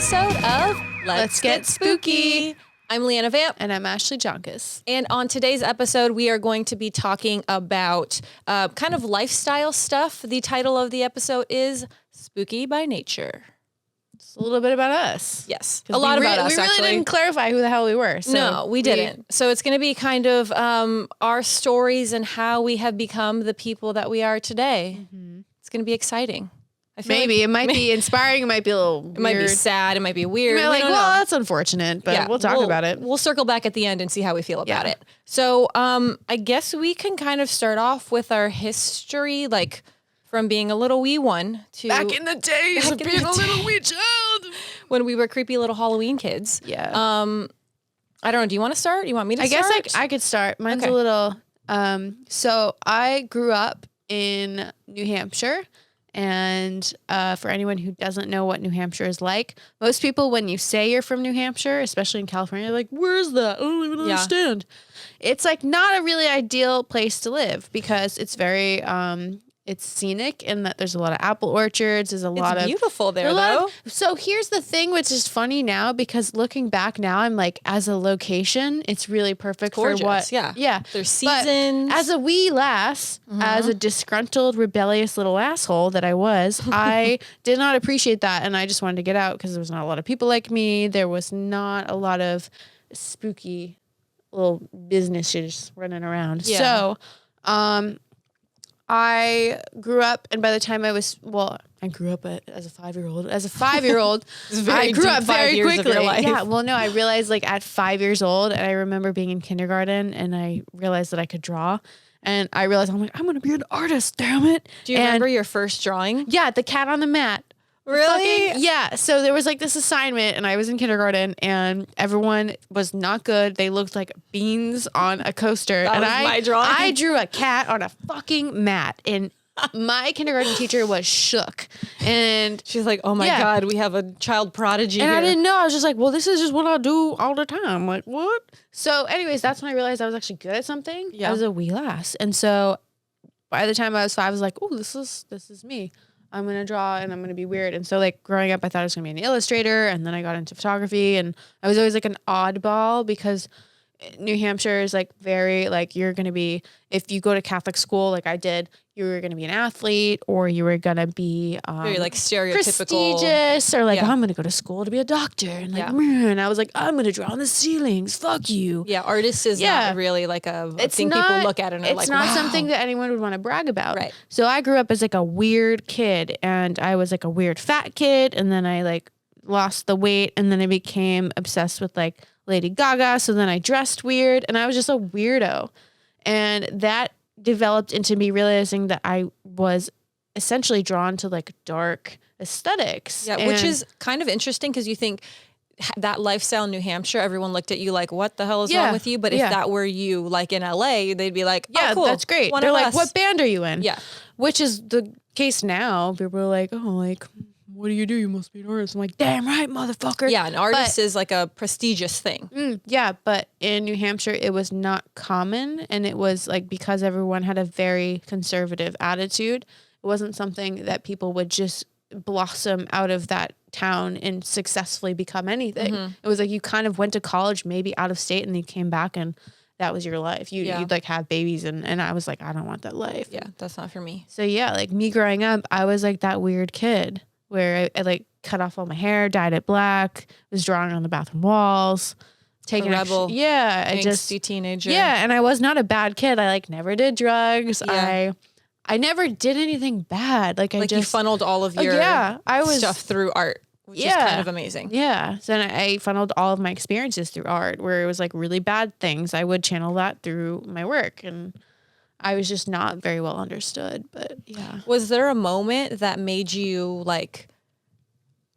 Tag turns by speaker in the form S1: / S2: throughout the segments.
S1: episode of
S2: Let's Get Spooky.
S1: I'm Leanna Vamp.
S2: And I'm Ashley Jonkus.
S1: And on today's episode, we are going to be talking about kind of lifestyle stuff. The title of the episode is Spooky by Nature.
S2: It's a little bit about us.
S1: Yes. A lot about us,
S2: actually. We really didn't clarify who the hell we were. So
S1: no, we didn't. So it's going to be kind of our stories and how we have become the people that we are today. Mm-hmm. It's going to be exciting.
S2: Maybe. It might be inspiring. It might be a little weird.
S1: It might be sad. It might be weird.
S2: You're like, well, that's unfortunate, but we'll talk about it.
S1: We'll circle back at the end and see how we feel about it. So I guess we can kind of start off with our history, like from being a little wee one to...
S2: Back in the days of being a little wee child.
S1: When we were creepy little Halloween kids.
S2: Yeah.
S1: I don't know. Do you want to start? You want me to start?
S2: I guess I could start. Mine's a little... So I grew up in New Hampshire. And for anyone who doesn't know what New Hampshire is like, most people, when you say you're from New Hampshire, especially in California, they're like, where's that? I don't even understand. It's like not a really ideal place to live because it's very, it's scenic in that there's a lot of apple orchards. There's it's
S1: beautiful there, though.
S2: So here's the thing, which is funny now because looking back now, I'm like, as a location, it's really perfect for what?
S1: Yeah. There's seasons.
S2: But as a wee lass, as a disgruntled, rebellious little asshole that I was, I did not appreciate that. And I just wanted to get out because there was not a lot of people like me. There was not a lot of spooky little businesses running around.
S1: Yeah.
S2: So, I grew up, and by the time I grew up as a 5-year-old. As a 5-year-old, I grew up very quickly. Yeah, well, no, I realized like at 5 years old, and I remember being in kindergarten, and I realized that I could draw, and I realized I'm like, I'm gonna be an artist, damn it.
S1: Do you remember your first drawing?
S2: Yeah, the cat on the mat.
S1: Really?
S2: Yeah. So there was like this assignment and I was in kindergarten and everyone was not good. They looked like beans on a coaster.
S1: That was my drawing.
S2: I drew a cat on a fucking mat and my kindergarten teacher was shook. And
S1: she's like, oh my God, we have a child prodigy
S2: and
S1: here.
S2: I didn't know. I was just like, well, this is just what I do all the time. Like, what? So anyways, that's when I realized I was actually good at something. Yeah. I was a wee lass. And so by the time I was 5, I was like, oh, this is me. I'm going to draw and I'm going to be weird. And so like growing up, I thought I was going to be an illustrator. And then I got into photography and I was always like an oddball because New Hampshire is like very like you're going to be, if you go to Catholic school, like I did, you were going to be an athlete or you were going to be
S1: very like stereotypical,
S2: prestigious or like, I'm going to go to school to be a doctor. And like, and I was like, I'm going to draw on the ceilings. Fuck you.
S1: Yeah. Artist is not really like a thing people look at and are like,
S2: it's not something that anyone would want to brag about.
S1: Right.
S2: So I grew up as like a weird kid and I was like a weird fat kid. And then I like lost the weight and then I became obsessed with like Lady Gaga. So then I dressed weird and I was just a weirdo. And that developed into me realizing that I was essentially drawn to like dark aesthetics.
S1: Yeah, which is kind of interesting because you think that lifestyle in New Hampshire, everyone looked at you like, what the hell is wrong with you? But if that were you like in LA, they'd be like, oh, cool.
S2: That's great.
S1: They're
S2: like, what band are you in?
S1: Yeah.
S2: Which is the case now. People are like, oh, like, what do? You must be an artist. I'm like, damn right, motherfucker.
S1: Yeah, an artist is like a prestigious thing.
S2: Yeah, but in New Hampshire, it was not common. And it was like because everyone had a very conservative attitude, it wasn't something that people would just blossom out of that town and successfully become anything. It was like you kind of went to college, maybe out of state, and you came back and that was your life. You'd like have babies and I was like, I don't want that life.
S1: Yeah, that's not for me.
S2: So yeah, like me growing up, I was like that weird kid where I like cut off all my hair, dyed it black, was drawing on the bathroom walls, taking
S1: a rebel,
S2: angsty
S1: teenager.
S2: Yeah, and I was not a bad kid. I like never did drugs. Yeah. I never did anything bad. Like I just
S1: you funneled all of your stuff through art, which is kind of amazing.
S2: Yeah. So then I funneled all of my experiences through art, where it was like really bad things. I would channel that through my work and I was just not very well understood, but yeah.
S1: Was there a moment that made you like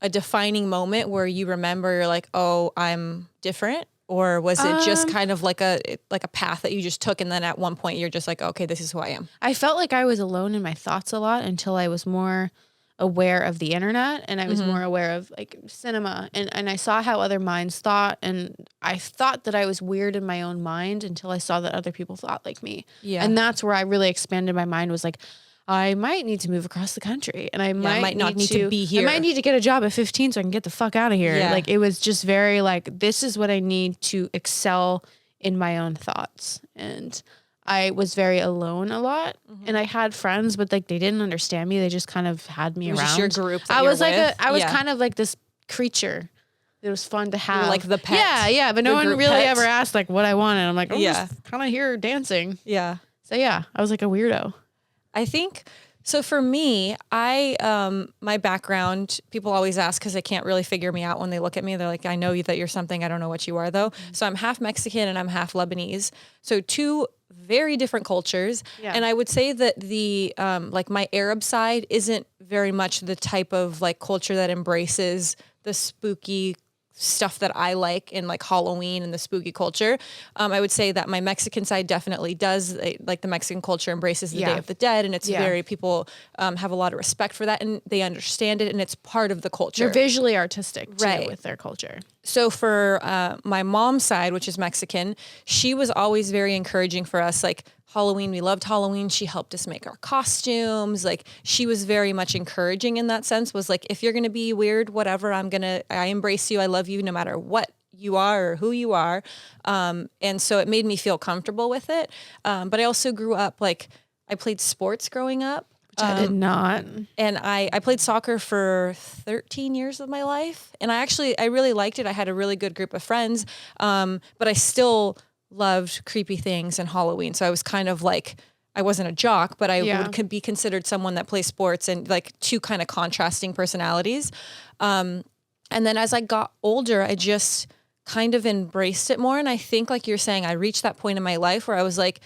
S1: a defining moment where you remember you're like, oh, I'm different? Or was it just kind of like a path that you just took and then at one point you're just like, okay, this is who I am?
S2: I felt like I was alone in my thoughts a lot until I was more aware of the internet and I was more aware of like cinema and I saw how other minds thought and I thought that I was weird in my own mind until I saw that other people thought like me. Yeah. And that's where I really expanded my mind was like, I might need to move across the country, and I
S1: might not need to be here.
S2: I might need to get a job at 15 so I can get the fuck out of here.
S1: Yeah.
S2: Like, it was just very like, this is what I need to excel in my own thoughts. And I was very alone a lot, and I had friends, but like they didn't understand me. They just kind of had me
S1: It was
S2: around.
S1: just your group.
S2: I was kind of like this creature. It was fun to have.
S1: You're like the pet.
S2: Yeah, but no one really ever asked like what I wanted. I'm like, I'm
S1: Yeah.
S2: just kind of here dancing.
S1: Yeah.
S2: So yeah, I was like a weirdo.
S1: I think so. For me, my background, people always ask because they can't really figure me out when they look at me. They're like, I know you that you're something. I don't know what you are though. So I'm half Mexican and I'm half Lebanese. So two very different cultures.
S2: Yeah.
S1: And I would say that the like my Arab side isn't very much the type of like culture that embraces the spooky stuff that I like in like Halloween and the spooky culture. I would say that my Mexican side definitely does. Like the Mexican culture embraces the Day of the Dead, and it's very, people have a lot of respect for that, and they understand it, and it's part of the culture.
S2: They're visually artistic too, with their culture.
S1: So for my mom's side, which is Mexican, she was always very encouraging for us. Like Halloween, we loved Halloween. She helped us make our costumes. Like she was very much encouraging in that sense, was like, if you're going to be weird, whatever, I embrace you. I love you no matter what you are or who you are. And so it made me feel comfortable with it. But I also grew up, like I played sports growing up.
S2: Which I did not.
S1: And I played soccer for 13 years of my life. And I really liked it. I had a really good group of friends. But I still loved creepy things and Halloween. So I was kind of like, I wasn't a jock, but I would be considered someone that plays sports, and like two kind of contrasting personalities. And then as I got older, I just kind of embraced it more. And I think like you're saying, I reached that point in my life where I was like,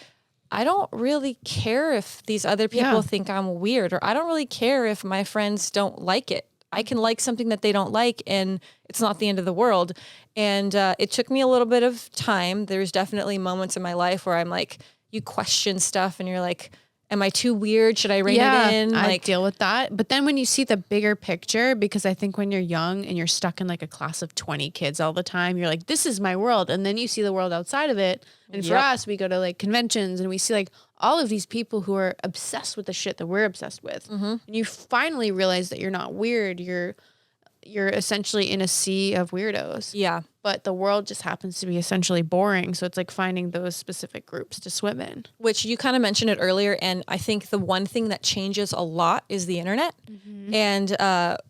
S1: I don't really care if these other people think I'm weird, or I don't really care if my friends don't like it. I can like something that they don't like, and it's not the end of the world. And it took me a little bit of time. There's definitely moments in my life where I'm like, you question stuff and you're like, am I too weird? Should I rein it in?
S2: I
S1: Like,
S2: deal with that. But then when you see the bigger picture, because I think when you're young and you're stuck in like a class of 20 kids all the time, you're like, this is my world. And then you see the world outside of it. And for us, we go to like conventions and we see like all of these people who are obsessed with the shit that we're obsessed with. And you finally realize that you're not weird. You're essentially in a sea of weirdos.
S1: Yeah.
S2: But the world just happens to be essentially boring. So it's like finding those specific groups to swim in.
S1: Which you kind of mentioned it earlier. And I think the one thing that changes a lot is the internet. And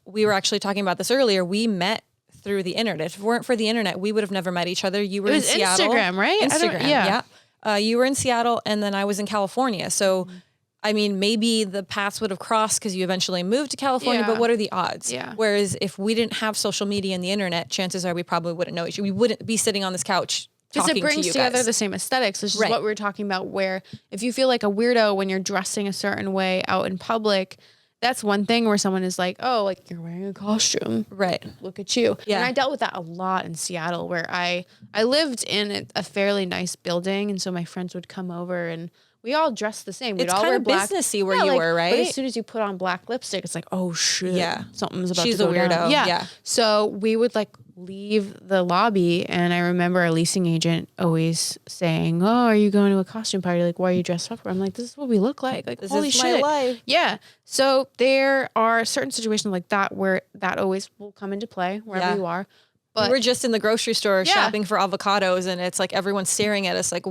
S1: we were actually talking about this earlier. We met through the internet. If it weren't for the internet, we would have never met each other. You were in Seattle.
S2: Instagram, right?
S1: Instagram, yeah. You were in Seattle, and then I was in California. So, I mean, maybe the paths would have crossed because you eventually moved to California, but what are the odds?
S2: Yeah.
S1: Whereas if we didn't have social media and the internet, chances are we probably wouldn't know each other. We wouldn't be sitting on this couch
S2: because
S1: talking
S2: it brings
S1: to you
S2: together
S1: guys.
S2: the same aesthetics. This is what we were talking about, where if you feel like a weirdo when you're dressing a certain way out in public, that's one thing where someone is like, oh, like you're wearing a costume.
S1: Right.
S2: Look at you.
S1: Yeah.
S2: And I dealt with that a lot in Seattle, where I lived in a fairly nice building. And so my friends would come over and we all dressed the same. We'd
S1: It's
S2: all
S1: kind
S2: wear
S1: of
S2: black.
S1: businessy where you were, right?
S2: But as soon as you put on black lipstick, it's like, oh shit.
S1: Yeah.
S2: Something's about
S1: She's
S2: to go
S1: a weirdo.
S2: down.
S1: Yeah.
S2: So we would like leave the lobby, and I remember our leasing agent always saying, oh, are you going to a costume party? Like, why are you dressed up? I'm like, this is what we look like. Like,
S1: This
S2: holy
S1: is
S2: shit.
S1: my life.
S2: Yeah. So there are certain situations like that where that always will come into play wherever you are. But
S1: we were just in the grocery store shopping for avocados, and it's like everyone's staring at us like,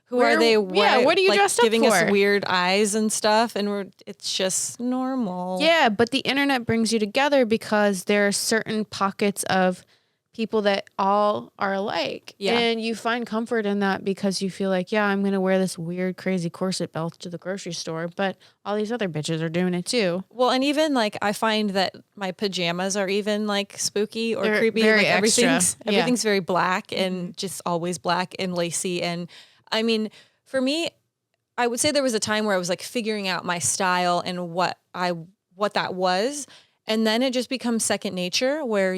S1: who are they?
S2: What are you
S1: like,
S2: dressed up
S1: giving
S2: for?
S1: us weird eyes and stuff, and it's just normal.
S2: Yeah, but the internet brings you together because there are certain pockets of people that all are alike.
S1: Yeah.
S2: And you find comfort in that because you feel like, yeah, I'm going to wear this weird, crazy corset belt to the grocery store, but all these other bitches are doing it too.
S1: Well, and even like I find that my pajamas are even like spooky or
S2: They're
S1: creepy.
S2: very
S1: Like
S2: extra.
S1: everything's very black and just always black and lacy. And I mean, for me, I would say there was a time where I was like figuring out my style and what that was. And then it just becomes second nature where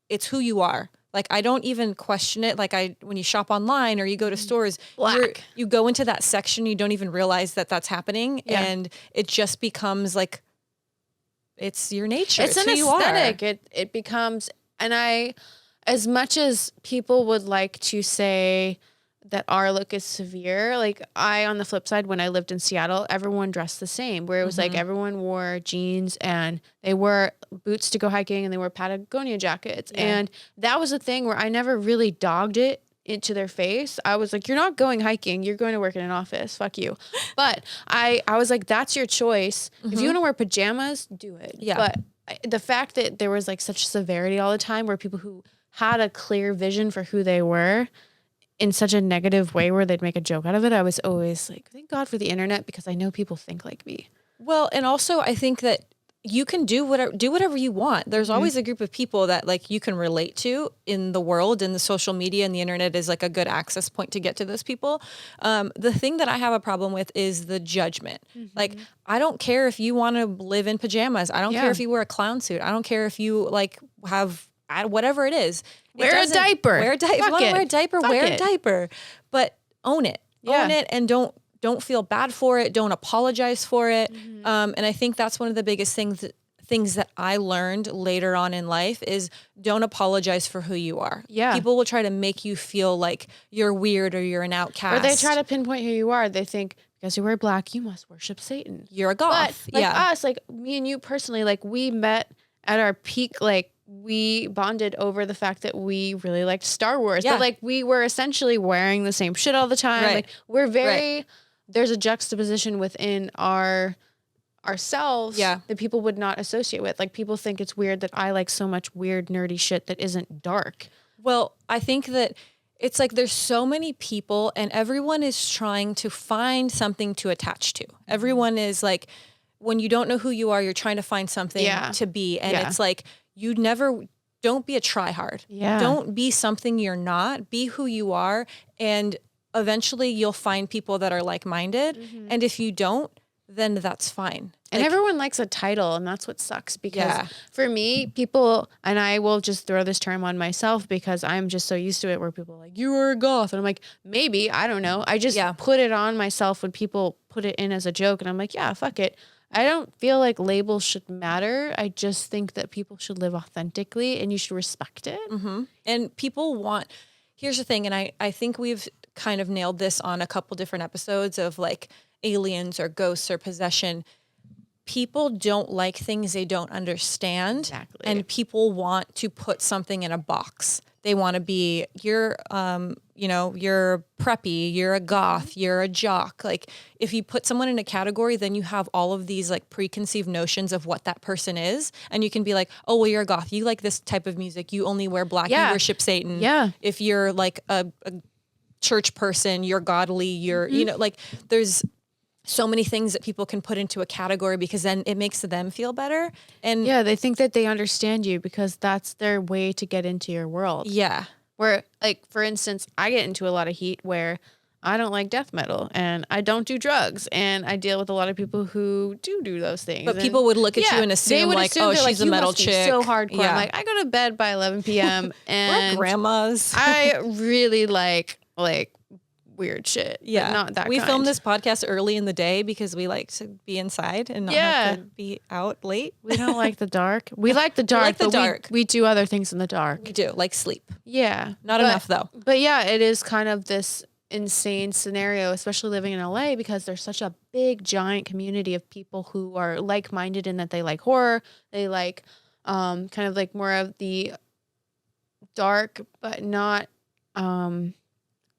S1: it's who you are. Like, I don't even question it. Like when you shop online or you go to stores, you go into that section, you don't even realize that that's happening. Yeah. And it just becomes like, it's your nature.
S2: It's an aesthetic. It becomes, and as much as people would like to say that our look is severe. Like on the flip side, when I lived in Seattle, everyone dressed the same, where it was like everyone wore jeans and they wore boots to go hiking and they wore Patagonia jackets. Yeah. And that was a thing where I never really dogged it into their face. I was like, you're not going hiking. You're going to work in an office. Fuck you. But I was like, that's your choice. If you want to wear pajamas, do it. Yeah. But the fact that there was like such severity all the time where people who had a clear vision for who they were in such a negative way where they'd make a joke out of it, I was always like, thank God for the internet, because I know people think like me.
S1: Well, and also I think that you can do whatever you want. There's always a group of people that like you can relate to in the world, and the social media and the internet is like a good access point to get to those people. The thing that I have a problem with is the judgment. Like, I don't care if you want to live in pajamas. I don't care if you wear a clown suit. I don't care if you like have whatever it is.
S2: Wear a diaper.
S1: Wear a diaper. Wear a diaper. Wear a diaper. But own it. Yeah. Own it, and don't feel bad for it. Don't apologize for it. And I think that's one of the biggest things that I learned later on in life is don't apologize for who you are. Yeah. People will try to make you feel like you're weird or you're an outcast.
S2: Or they try to pinpoint who you are. They think because you wear black, you must worship Satan.
S1: You're a goth.
S2: But like us, like me and you personally, like we met at our peak, like we bonded over the fact that we really liked Star Wars. Yeah. But like we were essentially wearing the same shit all the time. Right. Like we're very, there's a juxtaposition within ourselves that people would not associate with. Like people think it's weird that I like so much weird, nerdy shit that isn't dark.
S1: Well, I think that it's like there's so many people and everyone is trying to find something to attach to. Everyone is like, when you don't know who you are, you're trying to find something to be. And it's like, don't be a tryhard. Yeah. Don't be something you're not. Be who you are. And eventually you'll find people that are like-minded. And if you don't, then that's fine.
S2: And like, everyone likes a title, and that's what sucks, because for me, people, and I will just throw this term on myself because I'm just so used to it, where people are like, you are a goth. And I'm like, maybe, I don't know. I just put it on myself when people put it in as a joke, and I'm like, yeah, fuck it. I don't feel like labels should matter. I just think that people should live authentically and you should respect it.
S1: And people here's the thing, and I think we've kind of nailed this on a couple different episodes of like aliens or ghosts or possession. People don't like things they don't understand. Exactly. And people want to put something in a box. They want to be, you're preppy, you're a goth, you're a jock. Like if you put someone in a category, then you have all of these like preconceived notions of what that person is. And you can be like, oh, well, you're a goth. You like this type of music. You only wear black. You worship Satan. Yeah. If you're like a church person, you're godly, you're, like there's so many things that people can put into a category because then it makes them feel better. And
S2: they think that they understand you because that's their way to get into your world.
S1: Yeah.
S2: Where like, for instance, I get into a lot of heat where I don't like death metal and I don't do drugs, and I deal with a lot of people who do those things.
S1: But people would look at you and assume like, oh, she's a metal chick.
S2: So hardcore. Yeah. I'm like, I go to bed by 11 p.m. and
S1: we're grandmas.
S2: I really like weird shit.
S1: Yeah.
S2: But not that
S1: we filmed this podcast early in the day because we like to be inside and not have to be out late.
S2: We don't like the dark. We like the dark, we do other things in the dark.
S1: We do, like sleep.
S2: Yeah.
S1: Not enough though.
S2: But yeah, it is kind of this insane scenario, especially living in LA, because there's such a big, giant community of people who are like-minded in that they like horror. They like kind of like more of the dark, but not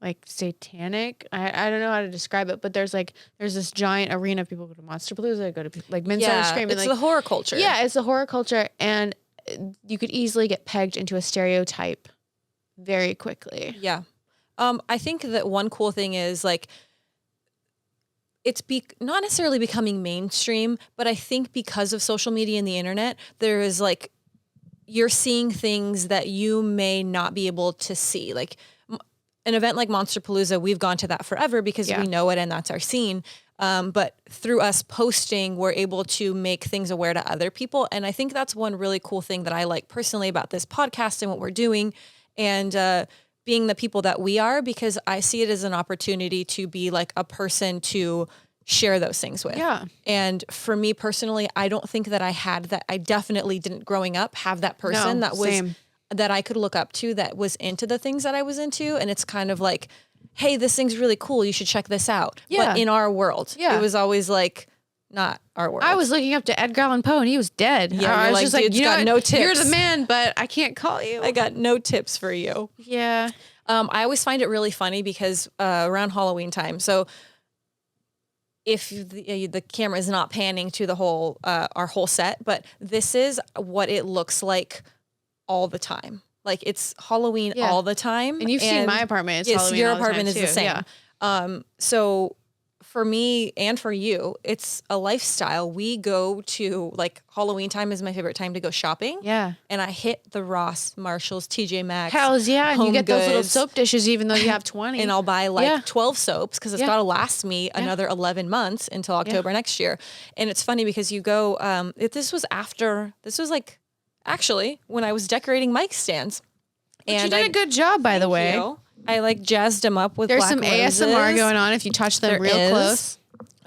S2: like satanic. I don't know how to describe it, but there's this giant arena of people go to Monsterpalooza, go to like Midsummer Scream.
S1: It's like, the horror culture.
S2: Yeah, it's the horror culture, and you could easily get pegged into a stereotype very quickly.
S1: Yeah. I think that one cool thing is like it's not necessarily becoming mainstream, but I think because of social media and the internet, there is like you're seeing things that you may not be able to see. Like an event like Monsterpalooza, we've gone to that forever because we know it and that's our scene. But through us posting, we're able to make things aware to other people. And I think that's one really cool thing that I like personally about this podcast and what we're doing. And being the people that we are, because I see it as an opportunity to be like a person to share those things with. Yeah. And for me personally, I don't think that I had that. I definitely didn't growing up have that person that I could look up to that was into the things that I was into. And it's kind of like, hey, this thing's really cool. You should check this out.
S2: Yeah.
S1: But in our world, it was always like, not our world.
S2: I was looking up to Edgar Allan Poe and he was dead.
S1: Yeah,
S2: I was
S1: like,
S2: just like, you got
S1: no tips.
S2: You're the man, but I can't call you.
S1: I got no tips for you.
S2: Yeah.
S1: I always find it really funny because around Halloween time, so if the camera is not panning to the whole our whole set, but this is what it looks like all the time. Like it's Halloween all the time.
S2: And you've seen my apartment. It's Halloween
S1: your
S2: all the
S1: apartment
S2: time
S1: is the
S2: too.
S1: same. So for me and for you, it's a lifestyle. We go to like Halloween time is my favorite time to go shopping.
S2: Yeah.
S1: And I hit the Ross, Marshalls, TJ Maxx.
S2: Hells yeah. And you get those little
S1: Goods.
S2: soap dishes even though you have 20.
S1: And I'll buy like 12 soaps because it's got to last me another 11 months until October next year. And it's funny because you go, this was like actually when I was decorating mic stands.
S2: And you did a good job, by the way.
S1: I like jazzed them up with
S2: There's
S1: black
S2: some
S1: roses.
S2: ASMR going on if you touch them real close.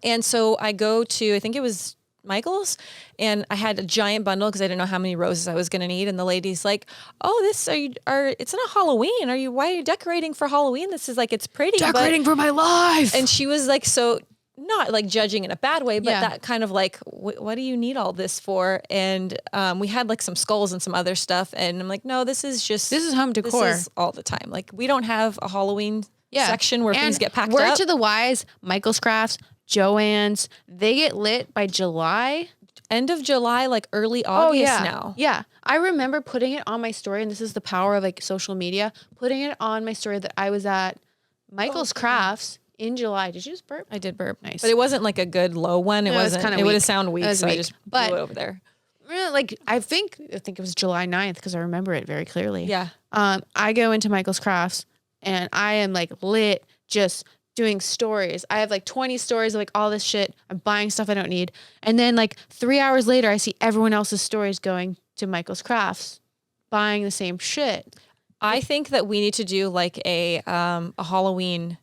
S1: And so I go to, I think it was Michael's, and I had a giant bundle because I didn't know how many roses I was going to need. And the lady's like, "Oh, it's not Halloween. Why are you decorating for Halloween? This is like, it's pretty.
S2: Decorating for my life."
S1: And she was like, so not like judging in a bad way, but that kind of like, what do you need all this for? And we had like some skulls and some other stuff. And I'm like, no, this is
S2: home decor.
S1: This is all the time. Like we don't have a Halloween section where things get packed
S2: word
S1: up.
S2: to the wise, Michael's Crafts, Joann's, they get lit by July.
S1: End of July, like early August now.
S2: Yeah. I remember putting it on my story, and this is the power of like social media, putting it on my story that I was at Michael's Crafts in July. Did you just burp?
S1: I did burp.
S2: Nice.
S1: But it wasn't like a good low one. It wasn't.
S2: Kind of
S1: it would have sounded weak, so I just blew it over there.
S2: Like I think it was July 9th because I remember it very clearly.
S1: Yeah.
S2: I go into Michael's Crafts and I am like lit, just doing stories. I have like 20 stories of like all this shit. I'm buying stuff I don't need. And then like 3 hours later, I see everyone else's stories going to Michael's Crafts, buying the same shit.
S1: I think that we need to do like a Halloween,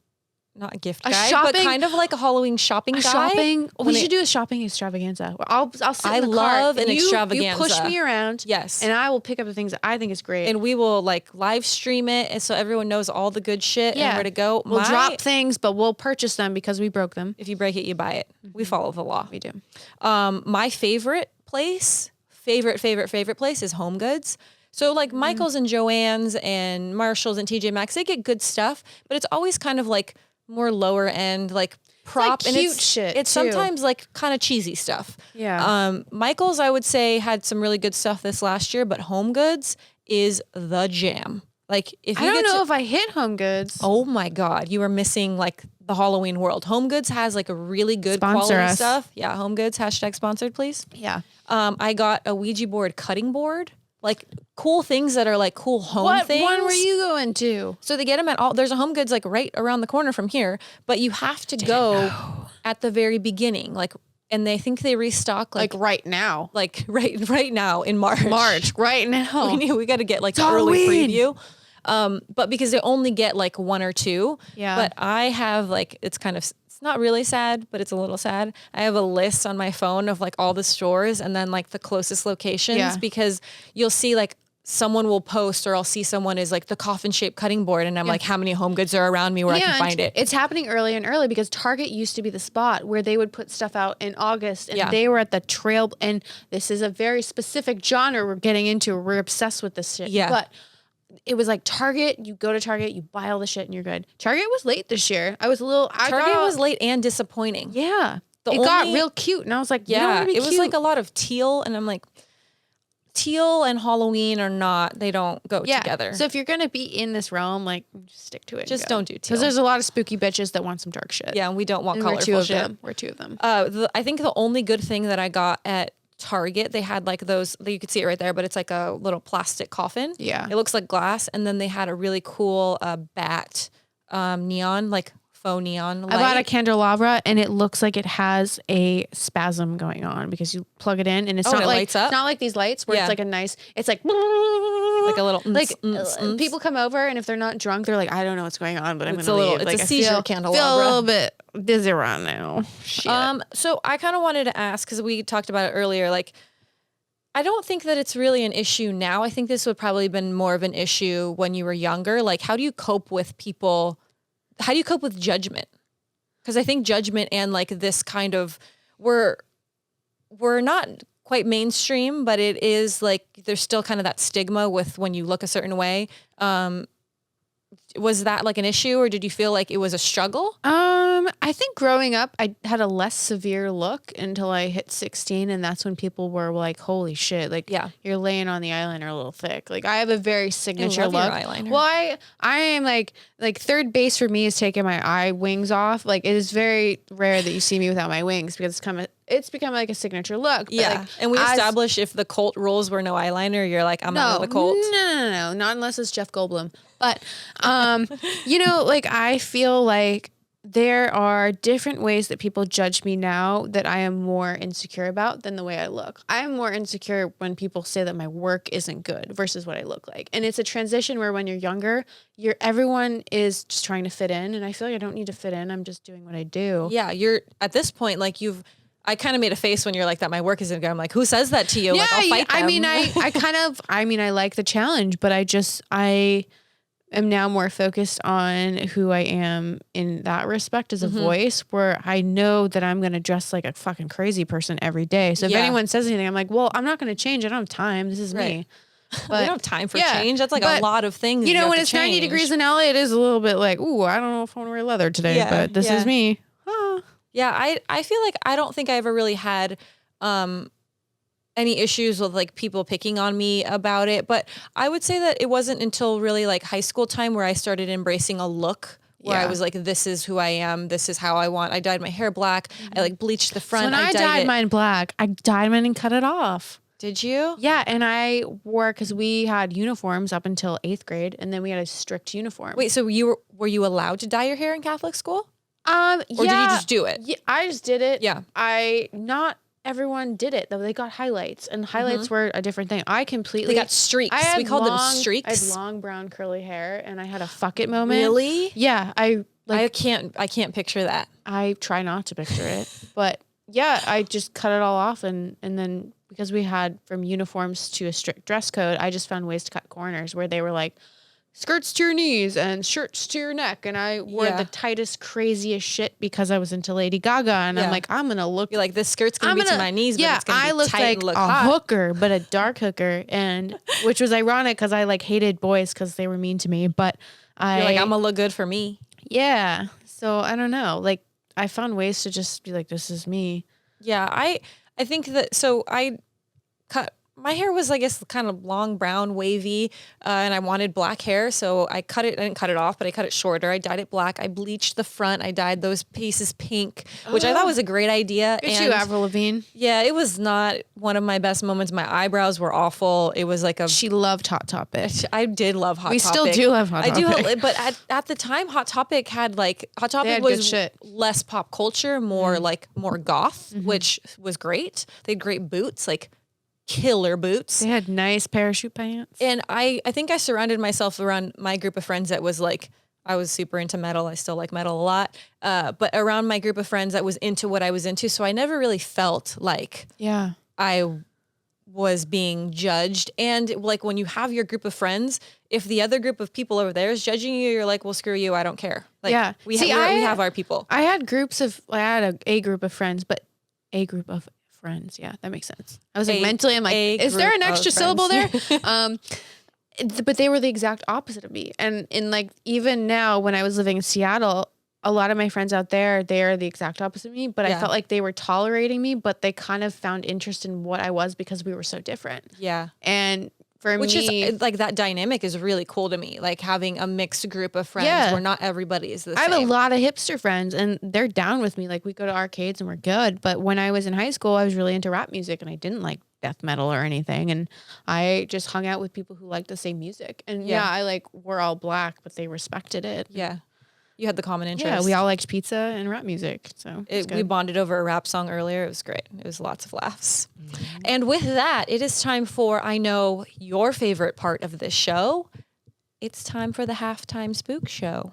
S1: not a gift guide, but kind of like a Halloween shopping guide.
S2: We should do a shopping extravaganza. I'll sit in the
S1: love
S2: cart
S1: an extravaganza.
S2: You push me around.
S1: Yes.
S2: And I will pick up the things that I think is great.
S1: And we will like live stream it. And so everyone knows all the good shit and where to go.
S2: We'll drop things, but we'll purchase them because we broke them.
S1: If you break it, you buy it. We follow the law.
S2: We do.
S1: My favorite place is Home Goods. So like Michael's and Joann's and Marshall's and TJ Maxx, they get good stuff, but it's always kind of like more lower end, like prop
S2: like
S1: and
S2: cute shit.
S1: It's
S2: too.
S1: sometimes like kind of cheesy stuff.
S2: Yeah.
S1: Michael's, I would say, had some really good stuff this last year, but Home Goods is the jam. Like if you
S2: I don't know if I hit Home Goods.
S1: Oh my God, you are missing like the Halloween world. Home Goods has like a really good
S2: Sponsor
S1: quality
S2: us.
S1: stuff. Yeah, Home Goods #sponsored, please.
S2: Yeah.
S1: I got a Ouija board cutting board. Like cool things that are like cool home things.
S2: What one were you going to?
S1: So they get them at all. There's a Home Goods like right around the corner from here, but you have to go at the very beginning. Like, and they think they restock like
S2: right now.
S1: Like right now in March.
S2: Right now.
S1: We got to get like
S2: It's
S1: the early
S2: Halloween.
S1: preview. But because they only get like one or two.
S2: Yeah.
S1: But I have like, it's not really sad, but it's a little sad. I have a list on my phone of like all the stores and then like the closest locations because you'll see like someone will post or I'll see someone is like the coffin shaped cutting board and I'm like, how many Home Goods are around me where I can find it?
S2: It's happening early and early because Target used to be the spot where they would put stuff out in August and they were at the trail. And this is a very specific genre we're getting into. We're obsessed with this shit.
S1: Yeah.
S2: But it was like Target, you go to Target, you buy all the shit and you're good. Target was late this year. I was a little...
S1: Target was late and disappointing.
S2: Yeah. It got real cute. And I was like,
S1: yeah,
S2: it
S1: was like a lot of teal. And I'm like, teal and Halloween are not, they don't go together.
S2: So if you're going to be in this realm, like just stick to it.
S1: Just don't do teal.
S2: Because there's a lot of spooky bitches that want some dark shit.
S1: Yeah, and we don't want colorful shit.
S2: We're two of them.
S1: I think the only good thing that I got at Target, they had like those, you could see it right there, but it's like a little plastic coffin.
S2: Yeah.
S1: It looks like glass. And then they had a really cool bat neon, like faux neon light.
S2: I bought a candelabra and it looks like it has a spasm going on because you plug it in and it's not
S1: it
S2: like
S1: lights up?
S2: It's not like these lights where it's like a nice, it's like
S1: a little
S2: people come over and if they're not drunk, they're like, I don't know what's going on, but I'm
S1: It's
S2: gonna
S1: a little,
S2: leave.
S1: it's a seizure candelabra.
S2: Feel a little bit dizzy right now. Shit.
S1: So I kind of wanted to ask, because we talked about it earlier, like I don't think that it's really an issue now. I think this would probably been more of an issue when you were younger. Like, how do you cope with people how do you cope with judgment? Because I think judgment and like this kind of, we're not quite mainstream, but it is like, there's still kind of that stigma with when you look a certain way. Was that like an issue, or did you feel like it was a struggle?
S2: I think growing up, I had a less severe look until I hit 16. And that's when people were like, holy shit, like, you're laying on the eyeliner a little thick. Like, I have a very signature look.
S1: Your eyeliner.
S2: Well, I am like third base for me is taking my eye wings off. Like, it is very rare that you see me without my wings because it's become like a signature look. But like,
S1: and we established if the cult rules were no eyeliner, you're like, I'm out of the cult.
S2: No, not unless it's Jeff Goldblum. But, you know, like, I feel like there are different ways that people judge me now that I am more insecure about than the way I look. I am more insecure when people say that my work isn't good versus what I look like. And it's a transition where when you're younger, everyone is just trying to fit in. And I feel like I don't need to fit in. I'm just doing what I do.
S1: Yeah, you're at this point, like I kind of made a face when you're like that. My work isn't good. I'm like, who says that to you?
S2: Yeah,
S1: like, I'll fight them.
S2: I mean, I like the challenge, but I am now more focused on who I am in that respect as a voice, where I know that I'm going to dress like a fucking crazy person every day. So if anyone says anything, I'm like, well, I'm not going to change. I don't have time. This is me. But
S1: we don't have time for change. That's like a lot of things.
S2: You know, when it's 90 degrees in LA, it is a little bit like, ooh, I don't know if I want to wear leather today, but this is me.
S1: Yeah, I feel like I don't think I ever really had any issues with like people picking on me about it, but I would say that it wasn't until really like high school time where I started embracing a look where I was like, this is who I am, this is how I want. I dyed my hair black. I like bleached the front.
S2: So when I dyed mine black, I dyed mine and cut it off.
S1: Did you?
S2: Yeah, and I wore, because we had uniforms up until 8th grade, and then we had a strict uniform.
S1: Wait, so were you allowed to dye your hair in Catholic school?
S2: Or
S1: did you just do it?
S2: Yeah, I just did it.
S1: Yeah.
S2: Not everyone did it though. They got highlights, and highlights were a different thing. They
S1: got streaks. We called them streaks.
S2: I had long brown curly hair, and I had a fuck it moment.
S1: Really?
S2: Yeah. I
S1: can't picture that.
S2: I try not to picture it, but yeah, I just cut it all off, and then because we had from uniforms to a strict dress code, I just found ways to cut corners where they were like, skirts to your knees and shirts to your neck. And I wore the tightest, craziest shit because I was into Lady Gaga. And I'm like, I'm going to look.
S1: You're like, this skirt's going to be to my knees, but it's going to be
S2: looked
S1: tight
S2: like
S1: and look
S2: a
S1: hot.
S2: hooker, but a dark hooker. And which was ironic because I like hated boys because they were mean to me. But
S1: you're like, I'm going to look good for me.
S2: Yeah. So I don't know. Like, I found ways to just be like, this is me.
S1: Yeah. I think that, so I cut, my hair was, I guess, kind of long, brown, wavy, and I wanted black hair, so I cut it. I didn't cut it off, but I cut it shorter. I dyed it black. I bleached the front. I dyed those pieces pink, which I thought was a great idea.
S2: Good you, Avril Lavigne.
S1: Yeah, it was not one of my best moments. My eyebrows were awful. It was like
S2: She loved Hot Topic.
S1: I did love Hot Topic.
S2: We still do love Hot Topic.
S1: I do, but at the time, Hot Topic was less pop culture, more like more goth, which was great. They had great boots, like killer boots.
S2: They had nice parachute pants.
S1: And I think I surrounded myself around my group of friends that was like, I was super into metal. I still like metal a lot. But around my group of friends that was into what I was into. So I never really felt like I was being judged. And like when you have your group of friends, if the other group of people over there is judging you, you're like, well, screw you. I don't care. Like, we have our people.
S2: I had a group of friends, but a group of friends. Yeah, that makes sense. I was like mentally, I'm like, is there an extra syllable there? But they were the exact opposite of me. And in like, even now when I was living in Seattle, a lot of my friends out there, they are the exact opposite of me, but I felt like they were tolerating me, but they kind of found interest in what I was because we were so different. Yeah. And for
S1: Which
S2: me,
S1: is like that dynamic is really cool to me. Like having a mixed group of friends where not everybody is the same.
S2: I have a lot of hipster friends and they're down with me. Like we go to arcades and we're good. But when I was in high school, I was really into rap music and I didn't like death metal or anything. And I just hung out with people who liked the same music. And we're all black, but they respected it.
S1: Yeah. You had the common interest.
S2: Yeah, we all liked pizza and rap music. So
S1: we bonded over a rap song earlier. It was great. It was lots of laughs. Mm-hmm. And with that, it is time for, I know, your favorite part of this show. It's time for the halftime spook show.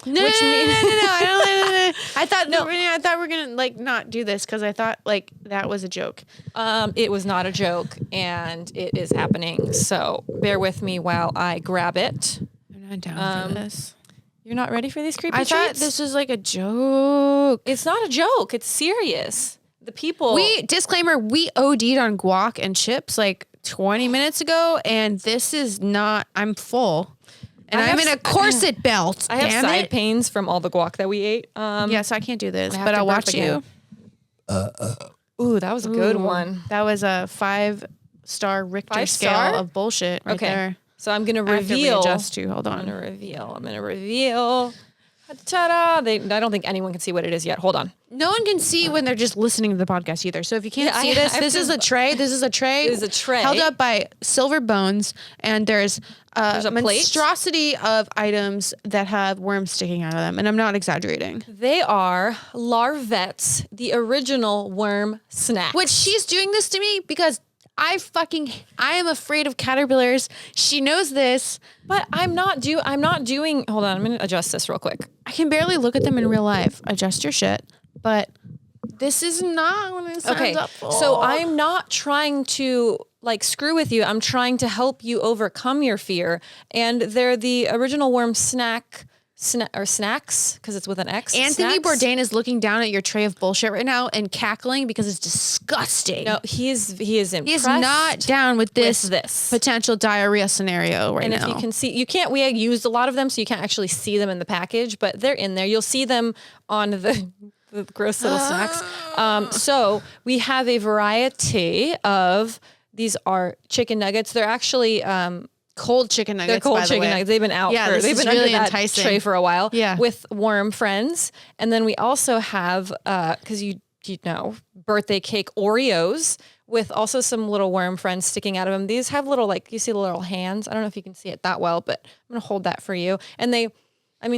S2: No, I thought we were gonna like not do this because I thought like that was a joke.
S1: It was not a joke, and it is happening. So bear with me while I grab it.
S2: I'm not down for this.
S1: You're not ready for these creepy
S2: I
S1: treats?
S2: thought this was like a joke.
S1: It's not a joke. It's serious. The people.
S2: Disclaimer, we OD'd on guac and chips like 20 minutes ago, and this is not, I'm full. And I'm in a corset belt.
S1: I have side pains from all the guac that we ate.
S2: Yeah, so I can't do this, but I'll watch you.
S1: Ooh, that was a good one.
S2: That was a 5-star Richter scale of bullshit right there.
S1: So I'm going to reveal.
S2: I have to readjust you. Hold on.
S1: I'm going to reveal. Ta-da! I don't think anyone can see what it is yet. Hold on.
S2: No one can see when they're just listening to the podcast either. So if you can't see this, this is a tray. This is a tray.
S1: It is a tray
S2: held up by silver bones, and there's a monstrosity of items that have worms sticking out of them, and I'm not exaggerating.
S1: They are larvettes, the original worm snack.
S2: Which she's doing this to me because I am afraid of caterpillars. She knows this.
S1: But I'm not doing, hold on, I'm going to adjust this real quick.
S2: I can barely look at them in real life. Adjust your shit. But this is not what it signs up for.
S1: So I'm not trying to like screw with you. I'm trying to help you overcome your fear. And they're the original worm snacks, because it's with an X.
S2: Anthony
S1: snacks.
S2: Bourdain is looking down at your tray of bullshit right now and cackling because it's disgusting.
S1: No, he is impressed.
S2: He is not down with this potential diarrhea scenario right now.
S1: And if you can see, we used a lot of them, so you can't actually see them in the package, but they're in there. You'll see them on the gross little snacks. So we have a variety of, these are chicken nuggets. They're actually,
S2: cold chicken nuggets.
S1: They're cold chicken nuggets. They've been out they've been really under that tray for a while.
S2: Yeah.
S1: With worm friends. And then we also have, because you know, birthday cake Oreos with also some little worm friends sticking out of them. These have little, like, you see the little hands. I don't know if you can see it that well, but I'm going to hold that for you. And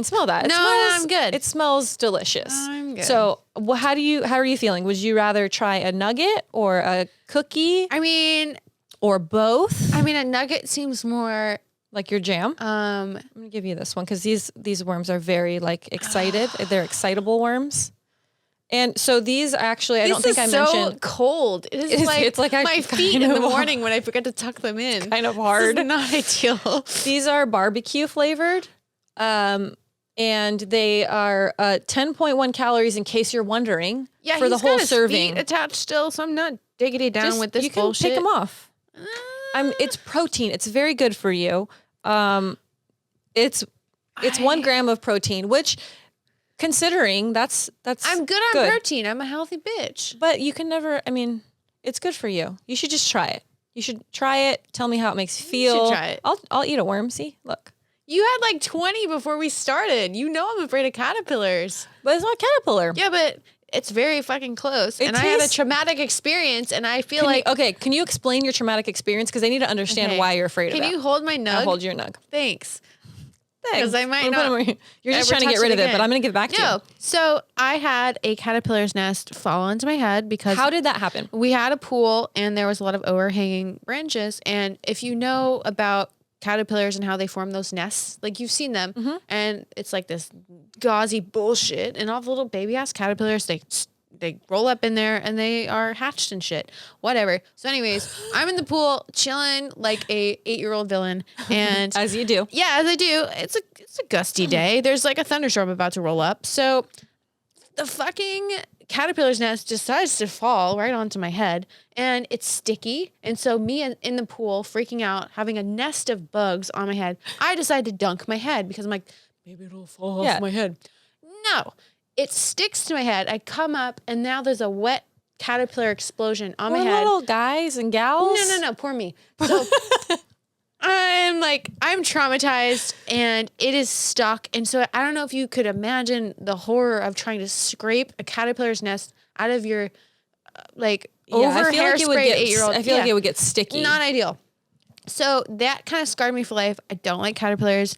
S1: smell that.
S2: No, I'm good.
S1: It smells delicious.
S2: I'm good.
S1: So how are you feeling? Would you rather try a nugget or a cookie? Or both?
S2: A nugget seems more
S1: like your jam. I'm gonna give you this one because these worms are very like excited. They're excitable worms. And so these actually, I don't think I mentioned.
S2: Cold. It's like my feet in the morning when I forget to tuck them in.
S1: Kind of hard.
S2: This is not ideal.
S1: These are barbecue flavored. And they are 10.1 calories in case you're wondering.
S2: Yeah,
S1: for the whole serving.
S2: Feet attached still, so I'm not digging it down with this bullshit.
S1: You can pick them off. It's protein. It's very good for you. It's 1 gram of protein, which, considering that's
S2: I'm good on protein. I'm a healthy bitch.
S1: But you can never. It's good for you. You should just try it. You should try it. Tell me how it makes you feel.
S2: You should try it.
S1: I'll eat a worm. See, look.
S2: You had like 20 before we started. You know I'm afraid of caterpillars.
S1: But it's not caterpillar.
S2: Yeah, but it's very fucking close. I had a traumatic experience, and I feel
S1: can you explain your traumatic experience? Because I need to understand why you're afraid of that.
S2: Can you hold my nug?
S1: I'll hold your nug.
S2: Thanks. Because I might not.
S1: You're just trying to get rid of it, but I'm going to give it back to you.
S2: So I had a caterpillar's nest fall onto my head because...
S1: How did that happen?
S2: We had a pool, and there was a lot of overhanging branches. And if you know about caterpillars and how they form those nests, like you've seen them, and it's like this gauzy bullshit, and all the little baby ass caterpillars, they roll up in there and they are hatched and shit, whatever. So anyways, I'm in the pool chilling like a 8-year-old villain, and
S1: as you do.
S2: Yeah, as I do. It's a gusty day. There's like a thunderstorm about to roll up. So the fucking caterpillar's nest decides to fall right onto my head, and it's sticky. And so me in the pool freaking out, having a nest of bugs on my head, I decide to dunk my head because I'm like, maybe it'll fall off my head. No, it sticks to my head. I come up, and now there's a wet caterpillar explosion on my head.
S1: Little guys and gals?
S2: No, poor me. So I'm traumatized, and it is stuck. And so I don't know if you could imagine the horror of trying to scrape a caterpillar's nest out of your over hairsprayed 8-year-old.
S1: I feel like it would get sticky.
S2: Not ideal. So that kind of scarred me for life. I don't like caterpillars.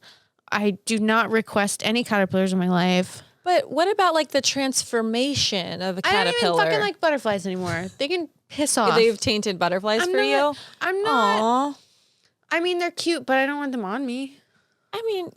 S2: I do not request any caterpillars in my life.
S1: But what about like the transformation of a caterpillar?
S2: I don't even fucking like butterflies anymore. They can piss off.
S1: They've tainted butterflies for you?
S2: I'm not.
S1: Aww.
S2: They're cute, but I don't want them on me.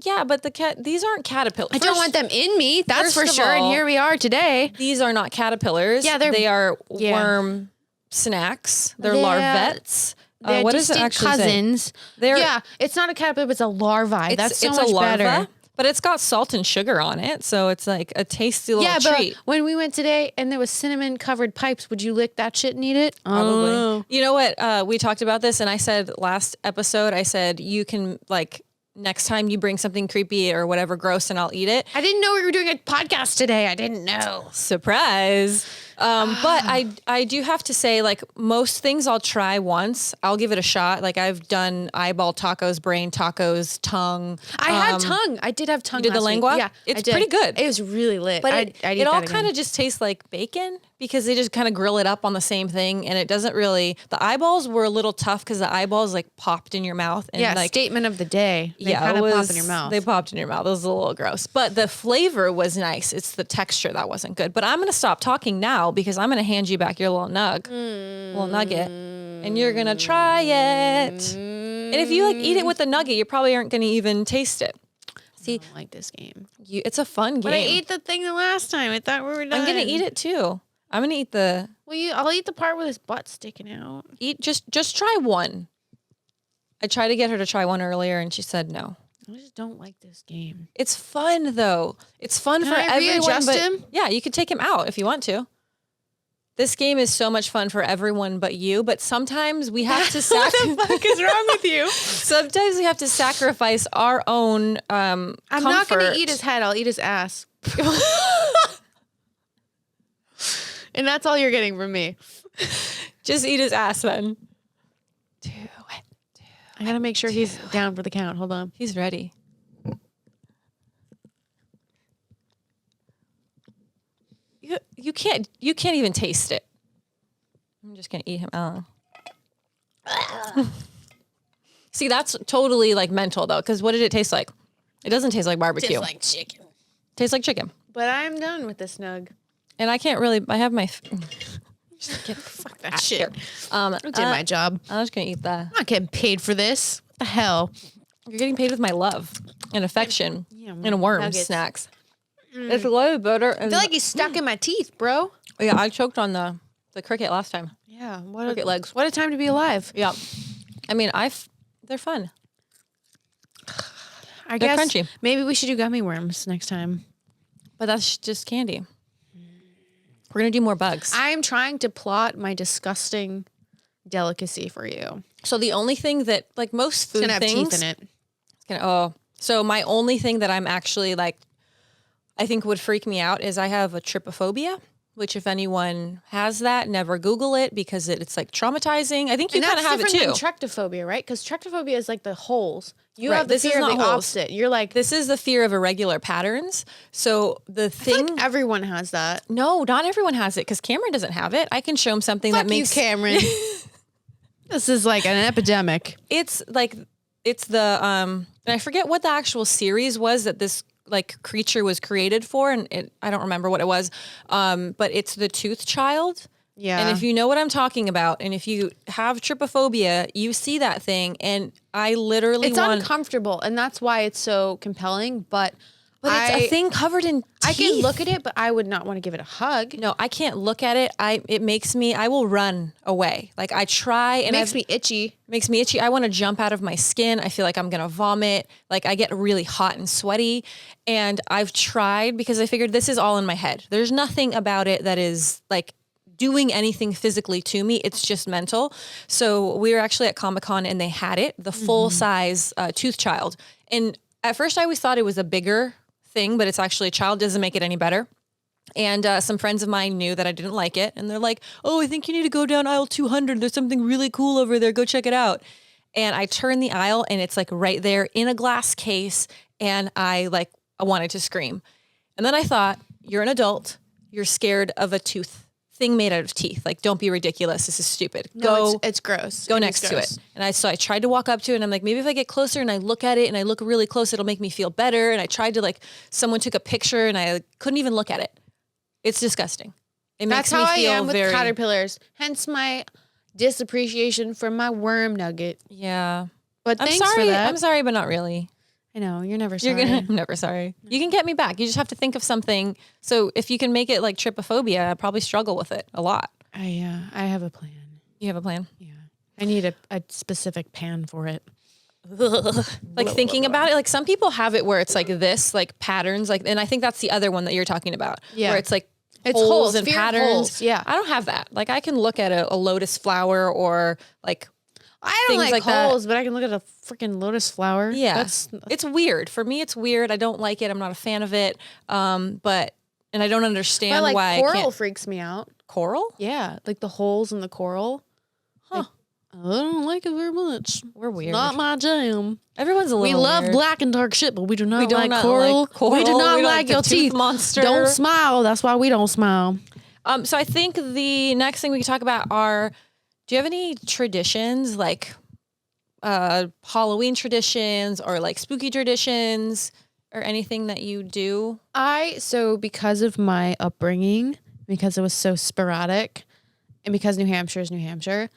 S1: Yeah, but these aren't caterpillars.
S2: I don't want them in me. That's for sure. And here we are today.
S1: Ththey are not caterpillars.
S2: Yeah,
S1: they are worm snacks. They're larvettes.
S2: What is it actually cousins. It's not a caterpillar, but it's a larvae. That's so much better.
S1: But it's got salt and sugar on it, so it's like a tasty little treat.
S2: But when we went today and there was cinnamon covered pipes, would you lick that shit and eat it?
S1: Probably.
S2: Oh.
S1: You know what? We talked about this, and I said last episode, I said you can like next time you bring something creepy or whatever gross, and I'll eat it.
S2: I didn't know we were doing a podcast today. I didn't know.
S1: Surprise. But I do have to say, like, most things I'll try once. I'll give it a shot. Like, I've done eyeball tacos, brain tacos, tongue.
S2: I had tongue. I did have tongue.
S1: You did the lengua?
S2: Yeah,
S1: it's pretty good.
S2: It was really lit.
S1: But
S2: I'd eat
S1: it all
S2: that
S1: kind of just tastes like bacon because they just kind of grill it up on the same thing, and it doesn't really. The eyeballs were a little tough because the eyeballs like popped in your mouth. And,
S2: yeah,
S1: like,
S2: statement of the day. They kind of pop in your mouth.
S1: They popped in your mouth. It was a little gross, but the flavor was nice. It's the texture that wasn't good. But I'm gonna stop talking now because I'm gonna hand you back your little little nugget, and you're gonna try it. And if you like eat it with the nugget, you probably aren't gonna even taste it. See,
S2: I don't like this game.
S1: It's a fun game.
S2: But I ate the thing the last time. I thought we were done.
S1: I'm gonna eat it too. I'm gonna eat the.
S2: Well, I'll eat the part with his butt sticking out.
S1: Just try one. I tried to get her to try one earlier, and she said no.
S2: I just don't like this game.
S1: It's fun though. It's fun for everyone.
S2: Readjust him?
S1: Yeah, you could take him out if you want to. This game is so much fun for everyone but you, but sometimes we have to
S2: What the fuck is wrong with you?
S1: Sometimes we have to sacrifice our own
S2: I'm not going to eat his head. I'll eat his ass. And that's all you're getting from me.
S1: Just eat his ass then. Do it.
S2: I got to make sure he's down for the count. Hold on.
S1: He's ready. You can't even taste it. I'm just gonna eat him. Oh. See, that's totally like mental though, because what did it taste like? It doesn't taste like barbecue.
S2: Tastes like chicken.
S1: Tastes like chicken.
S2: But I'm done with this snug.
S1: And I can't really. I have my.
S2: Just fuck that shit.
S1: I
S2: did my job.
S1: I'm just gonna eat that.
S2: I'm not getting paid for this. What the hell?
S1: You're getting paid with my love and affection and worm
S2: nuggets.
S1: snacks. It's a lot better.
S2: I feel like he's stuck in my teeth, bro.
S1: Yeah, I choked on the cricket last time.
S2: Yeah,
S1: Cricket legs.
S2: What a time to be alive.
S1: Yeah, I mean, they're fun.
S2: I
S1: They're
S2: guess
S1: crunchy.
S2: maybe we should do gummy worms next time.
S1: But that's just candy. We're gonna do more bugs.
S2: I'm trying to plot my disgusting delicacy for you.
S1: So the only thing that, like most food
S2: It's gonna have
S1: things,
S2: teeth in it.
S1: So my only thing that I'm actually like, I think would freak me out is I have a trypophobia, which if anyone has that, never Google it because it's like traumatizing. I think you kind of have it too.
S2: That's different than trectophobia, right? Because trectophobia is like the holes. You
S1: Right,
S2: have the
S1: this is
S2: fear of
S1: not
S2: the
S1: holes.
S2: opposite. You're like,
S1: This is the fear of irregular patterns. So the
S2: I feel
S1: thing,
S2: like everyone has that.
S1: no, not everyone has it because Cameron doesn't have it. I can show him something
S2: Fuck
S1: that makes
S2: you, Cameron. This is like an epidemic.
S1: it's the and I forget what the actual series was that this like creature was created for, and I don't remember what it was. But it's the tooth child.
S2: Yeah.
S1: And if you know what I'm talking about, and if you have trypophobia, you see that thing, and I literally
S2: It's uncomfortable, and that's why it's so compelling. But
S1: it's a thing covered in teeth.
S2: I can look at it, but I would not want to give it a hug.
S1: No, I can't look at it. It makes me. I will run away. Like I try, and
S2: It makes me itchy.
S1: Makes me itchy. I want to jump out of my skin. I feel like I'm gonna vomit. Like I get really hot and sweaty. And I've tried because I figured this is all in my head. There's nothing about it that is like doing anything physically to me. It's just mental. So we were actually at Comic-Con and they had it, the full size tooth child. And at first I always thought it was a bigger thing, but it's actually a child. Doesn't make it any better. And some friends of mine knew that I didn't like it. And they're like, oh, I think you need to go down aisle 200. There's something really cool over there. Go check it out. And I turned the aisle and it's like right there in a glass case. And I wanted to scream. And then I thought, you're an adult. You're scared of a tooth thing made out of teeth. Like, don't be ridiculous. This is stupid.
S2: No, it's gross.
S1: Go next to it. And I tried to walk up to it and I'm like, maybe if I get closer and I look at it and I look really close, it'll make me feel better. And I tried to someone took a picture and I couldn't even look at it. It's disgusting.
S2: That's how I am with caterpillars. Hence my disappreciation for my worm nugget.
S1: Yeah.
S2: But
S1: I'm
S2: thanks
S1: sorry.
S2: for that.
S1: I'm sorry, but not really.
S2: I know, you're never sorry.
S1: I'm never sorry. You can get me back. You just have to think of something. So if you can make it like trypophobia, I probably struggle with it a lot.
S2: I have a plan.
S1: You have a plan?
S2: Yeah. I need a specific pan for it.
S1: like thinking about it. Like some people have it where it's like this, like patterns, like, and I think that's the other one that you're talking about.
S2: Yeah.
S1: Where it's like
S2: It's
S1: holes and
S2: fear of
S1: patterns.
S2: holes, yeah.
S1: I don't have that. Like I can look at a lotus flower or like
S2: I don't
S1: things
S2: like
S1: that.
S2: holes, but I can look at a freaking lotus flower.
S1: Yeah. It's weird. For me, it's weird. I don't like it. I'm not a fan of it. And I don't understand
S2: like
S1: why
S2: coral
S1: I can't.
S2: freaks me out.
S1: Coral?
S2: Yeah, like the holes in the coral.
S1: Huh.
S2: I don't like it very much.
S1: We're weird.
S2: Not my jam.
S1: Everyone's a little
S2: We love
S1: weird.
S2: black and dark shit, but we do not like
S1: not
S2: coral.
S1: like coral.
S2: We do not
S1: We don't
S2: like
S1: the
S2: your
S1: tooth
S2: teeth.
S1: monster.
S2: Don't smile. That's why we don't smile.
S1: So I think the next thing we can talk about are, do you have any traditions like Halloween traditions or like spooky traditions or anything that you do?
S2: So because of my upbringing, because it was so sporadic, and because New Hampshire is New Hampshire,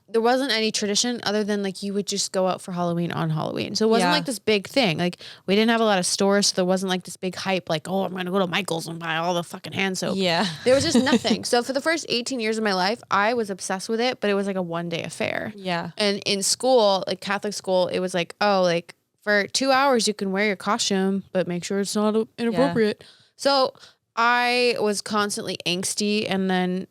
S2: there wasn't any tradition other than like you would just go out for Halloween on Halloween. So it wasn't like this big thing. Like we didn't have a lot of stores, so there wasn't like this big hype like, oh, I'm going to go to Michael's and buy all the fucking hand soap.
S1: Yeah.
S2: There was just nothing. So for the first 18 years of my life, I was obsessed with it, but it was like a one-day affair.
S1: Yeah.
S2: And in school, like Catholic school, it was like, oh, like for 2 hours you can wear your costume, but make sure it's not inappropriate. So I was constantly angsty, and then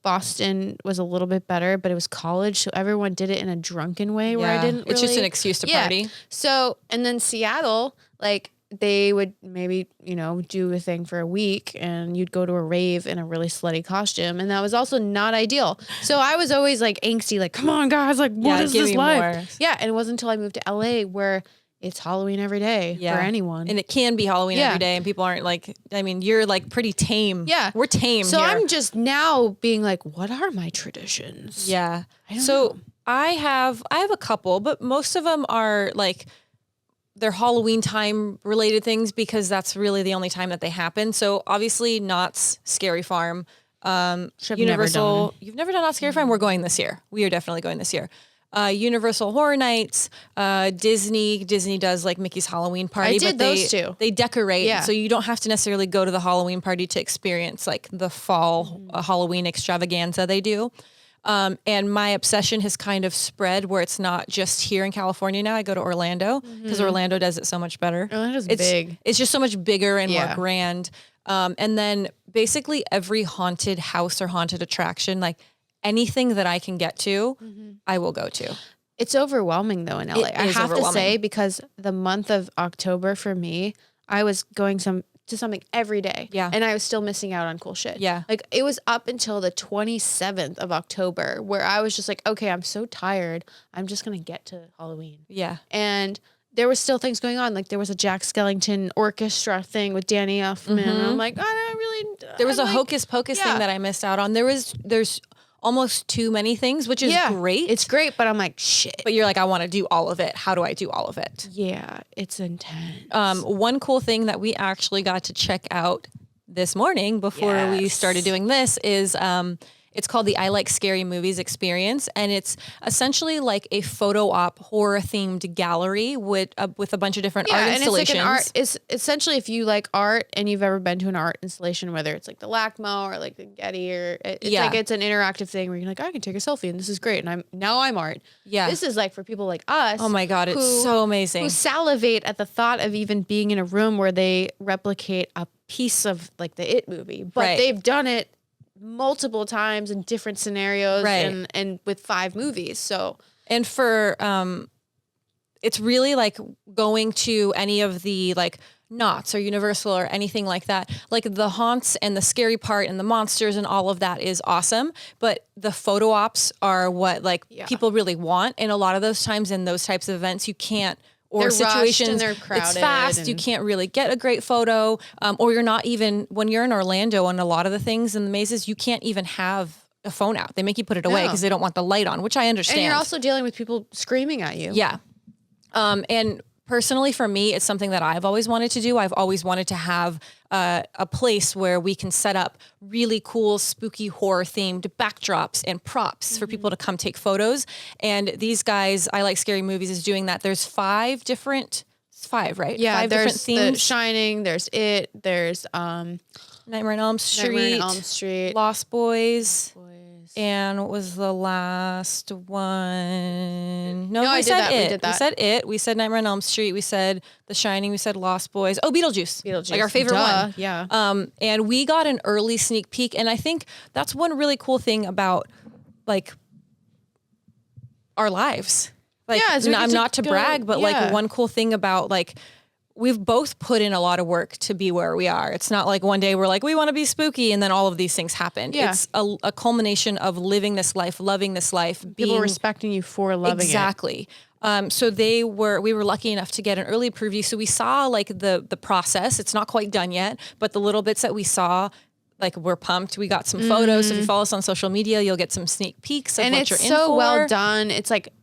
S2: Boston was a little bit better, but it was college, so everyone did it in a drunken way where I didn't really.
S1: It's just an excuse to party.
S2: So, and then Seattle, like they would maybe, do a thing for a week and you'd go to a rave in a really slutty costume, and that was also not ideal. So I was always like angsty, like, come on guys, like what is this like? More. Yeah, and it wasn't until I moved to LA where it's Halloween every day for anyone.
S1: And it can be Halloween every day, and people aren't like, I mean, you're like pretty tame.
S2: Yeah.
S1: We're tame
S2: So
S1: here.
S2: I'm just now being like, what are my traditions?
S1: Yeah.
S2: I don't know.
S1: I have a couple, but most of them are like, they're Halloween time related things because that's really the only time that they happen. So obviously Knott's Scary Farm, Universal. You've never done Knott's Scary Farm? We're going this year. We are definitely going this year. Universal Horror Nights, Disney does like Mickey's Halloween party.
S2: I did those two.
S1: They decorate, so you don't have to necessarily go to the Halloween party to experience like the fall Halloween extravaganza they do. And my obsession has kind of spread where it's not just here in California now. I go to Orlando because Orlando does it so much better.
S2: Orlando's big.
S1: It's just so much bigger and more grand. And then basically every haunted house or haunted attraction, like anything that I can get to, I will go to.
S2: It's overwhelming though in LA. I have to say, because the month of October for me, I was going to something every day.
S1: Yeah.
S2: And I was still missing out on cool shit.
S1: Yeah.
S2: Like it was up until the 27th of October where I was just like, okay, I'm so tired. I'm just going to get to Halloween.
S1: Yeah.
S2: And there was still things going on. Like there was a Jack Skellington orchestra thing with Danny Elfman. And I'm like, I don't really.
S1: There was a Hocus Pocus thing that I missed out on. There's almost too many things, which is great.
S2: It's great, but I'm like, shit.
S1: But you're like, I want to do all of it. How do I do all of it?
S2: Yeah, it's intense.
S1: One cool thing that we actually got to check out this morning before we started doing this is it's called the I Like Scary Movies Experience, and it's essentially like a photo op horror themed gallery with a bunch of different art installations.
S2: And it's like an art. It's essentially if you like art and you've ever been to an art installation, whether it's like the LACMA or like the Getty, or it's like it's an interactive thing where you're like, I can take a selfie and this is great, and I'm art. Yeah, this is like for people like us.
S1: Oh my god, it's so amazing.
S2: Who salivate at the thought of even being in a room where they replicate a piece of like the It movie, but they've done it multiple times in different scenarios and with 5 movies. So,
S1: and for it's really like going to any of the like Knott's or Universal or anything like that. Like the haunts and the scary part and the monsters and all of that is awesome, but the photo ops are what like people really want. And a lot of those times in those types of events, you can't, or
S2: they're
S1: situations,
S2: and they're crowded,
S1: it's fast. You can't really get a great photo, or you're not even, when you're in Orlando on a lot of the things in the mazes, you can't even have a phone out. They make you put it away because they don't want the light on, which I understand.
S2: And you're also dealing with people screaming at you.
S1: Yeah. And personally for me, it's something that I've always wanted to do. I've always wanted to have a place where we can set up really cool, spooky, horror themed backdrops and props for people to come take photos. And these guys, I Like Scary Movies, is doing that. There's 5 different, right?
S2: Yeah,
S1: 5
S2: there's
S1: different themes.
S2: The Shining, there's It, there's
S1: Nightmare on Elm Street,
S2: Lost Boys.
S1: And what was the last one? No,
S2: I
S1: we
S2: did
S1: said
S2: that.
S1: It.
S2: We did that.
S1: We said It. We said Nightmare on Elm Street. We said The Shining. We said Lost Boys. Oh, Beetlejuice. Like our favorite one.
S2: Yeah.
S1: And we got an early sneak peek. And I think that's one really cool thing about like our lives. Like, I'm not to brag, but like one cool thing about like, we've both put in a lot of work to be where we are. It's not like one day we're like, we want to be spooky. And then all of these things happen.
S2: Yeah.
S1: It's a culmination of living this life, loving this life.
S2: People respecting you for loving it.
S1: Exactly. So we were lucky enough to get an early preview. So we saw like the process. It's not quite done yet, but the little bits that we saw, like we're pumped. We got some photos. So if you follow us on social media, you'll get some sneak peeks of what you're in for. And it's so
S2: well done. It's like,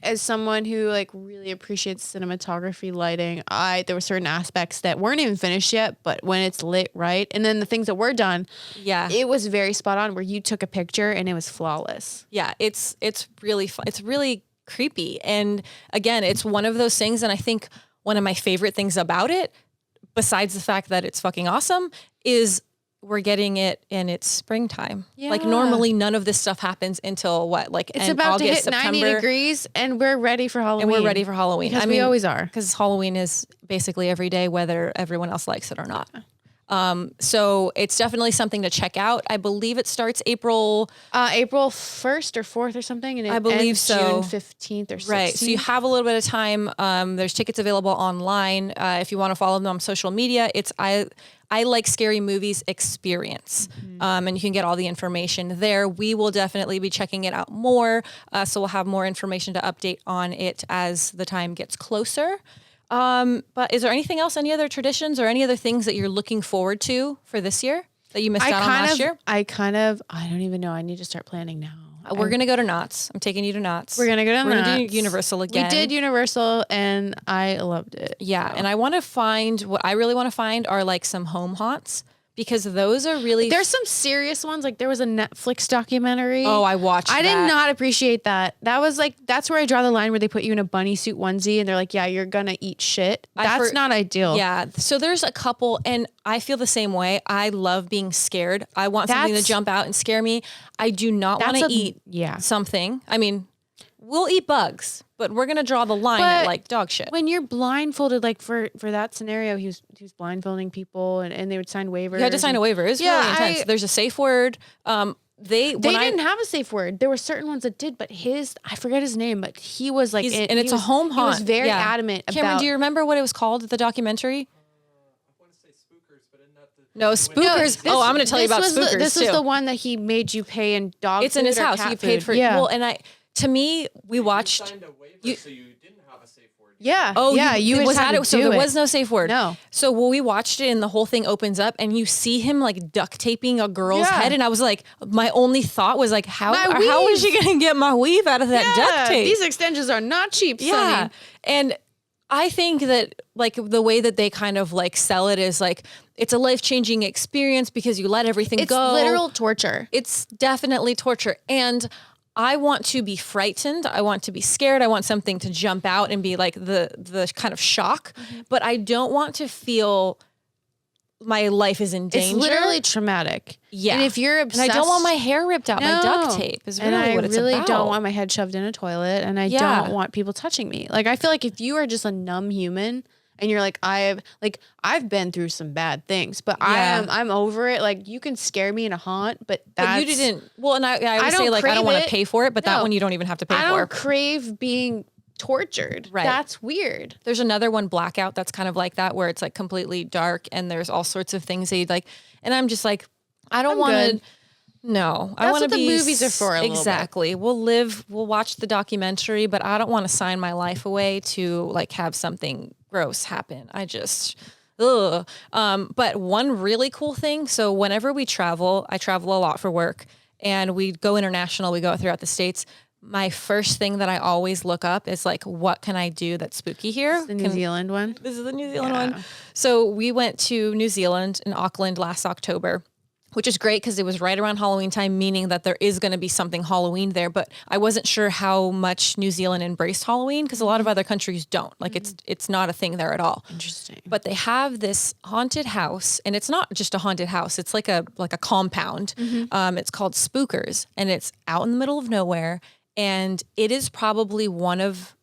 S2: as someone who like really appreciates cinematography, lighting, there were certain aspects that weren't even finished yet, but when it's lit right, and then the things that were done, it was very spot on. Where you took a picture and it was flawless.
S1: Yeah, it's really fun. It's really creepy, and again, it's one of those things. And I think one of my favorite things about it, besides the fact that it's fucking awesome, is we're getting it in its springtime. Yeah. Like normally none of this stuff happens until what? Like
S2: it's about
S1: August,
S2: to hit
S1: September.
S2: 90 degrees and we're ready for Halloween.
S1: And we're ready for Halloween.
S2: Because we always are.
S1: Because Halloween is basically every day, whether everyone else likes it or not. So it's definitely something to check out. I believe it starts April
S2: 1st or 4th or something. And it
S1: I believe
S2: ends
S1: so.
S2: June 15th or 16th.
S1: Right. So you have a little bit of time. There's tickets available online. If you want to follow them on social media, it's I Like Scary Movies Experience. And you can get all the information there. We will definitely be checking it out more. So we'll have more information to update on it as the time gets closer. But is there anything else, any other traditions or any other things that you're looking forward to for this year that you missed out on last year?
S2: I don't even know. I need to start planning now.
S1: We're going to go to Knott's. I'm taking you to Knott's.
S2: We're going to go to Knott's.
S1: We're going to do Universal again.
S2: We did Universal and I loved it.
S1: Yeah. So. And I want to find, what I really want to find are like some home haunts. Because those are really...
S2: There's some serious ones. Like there was a Netflix documentary.
S1: Oh, I watched that.
S2: I did not appreciate that. That was like, that's where I draw the line where they put you in a bunny suit onesie and they're like, yeah, you're going to eat shit. That's not ideal.
S1: Yeah. So there's a couple and I feel the same way. I love being scared. I want something to jump out and scare me. I do not want to eat something. I mean, we'll eat bugs, but we're going to draw the line at like dog shit.
S2: When you're blindfolded, like for that scenario, he was blindfolding people and they would sign waivers.
S1: You had to sign a waiver. It was really intense. There's a safe word. They didn't
S2: have a safe word. There were certain ones that did, but I forget his name, but he was like,
S1: and it's a home haunt.
S2: He was very adamant about.
S1: Cameron, do you remember what it was called, the documentary? I want to say Spookers, but isn't that the... No, Spookers. No, I'm going to tell you about Spookers
S2: This is the one that he made you pay in dog food.
S1: It's in his house. You paid for it. Well, and to me, we watched.
S3: Signed a waiver, so you didn't have a safe word.
S2: Yeah. Oh, yeah. You
S1: was had it. So there was no safe word.
S2: No.
S1: So we watched it, and the whole thing opens up, and you see him like duct taping a girl's head, and I was like, my only thought was like, how is she gonna get my weave out of that duct tape?
S2: These extensions are not cheap, Sonny.
S1: Yeah. And I think that like the way that they kind of like sell it is like it's a life-changing experience because you let everything go.
S2: It's literal torture.
S1: It's definitely torture, and I want to be frightened. I want to be scared. I want something to jump out and be like the kind of shock, but I don't want to feel my life is in danger.
S2: It's literally traumatic. Yeah. And if you're obsessed,
S1: and I don't want my hair ripped out by duct tape is really what it's about.
S2: And I really don't want my head shoved in a toilet, and I don't want people touching me. Like I feel like if you are just a numb human and you're like, I've been through some bad things, but I'm over it. Like you can scare me in a haunt, but
S1: you didn't. Well, and I would say like I don't want to pay for it, but that one you don't even have to pay for.
S2: I don't crave being tortured. Right. That's weird.
S1: There's another one, Blackout, that's kind of like that, where it's like completely dark and there's all sorts of things that you'd like. And I'm just like, I don't want to. No, I want to be.
S2: That's what the movies are for.
S1: Exactly. We'll watch the documentary, but I don't want to sign my life away to like have something gross happen. I just, ugh. But one really cool thing. So whenever we travel, I travel a lot for work and we go international, we go throughout the States. My first thing that I always look up is like, what can I do that's spooky here?
S2: This is the New Zealand one.
S1: This is the New Zealand one. So we went to New Zealand in Auckland last October. which is great because it was right around Halloween time, meaning that there is going to be something Halloween there. But I wasn't sure how much New Zealand embraced Halloween because a lot of other countries don't. Like it's not a thing there at all.
S2: Interesting.
S1: But they have this haunted house, and it's not just a haunted house. It's like a compound. It's called Spookers, and it's out in the middle of nowhere. And it is probably one of,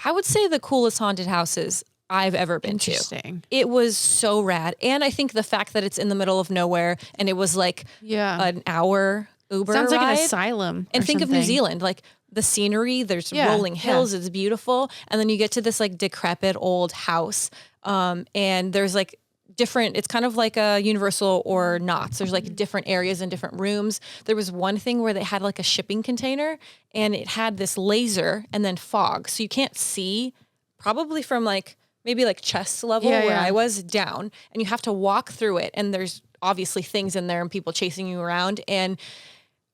S1: I would say, the coolest haunted houses I've ever been to. It was so rad. And I think the fact that it's in the middle of nowhere and it was like an hour Uber
S2: Sounds
S1: ride.
S2: like an asylum.
S1: And think of New Zealand, like the scenery, there's rolling hills, it's beautiful. And then you get to this like decrepit old house. And there's like different, it's kind of like a Universal or Knott's. There's like different areas and different rooms. There was one thing where they had like a shipping container and it had this laser and then fog. So you can't see probably from like, maybe like chest level where I was down, and you have to walk through it. And there's obviously things in there and people chasing you around. And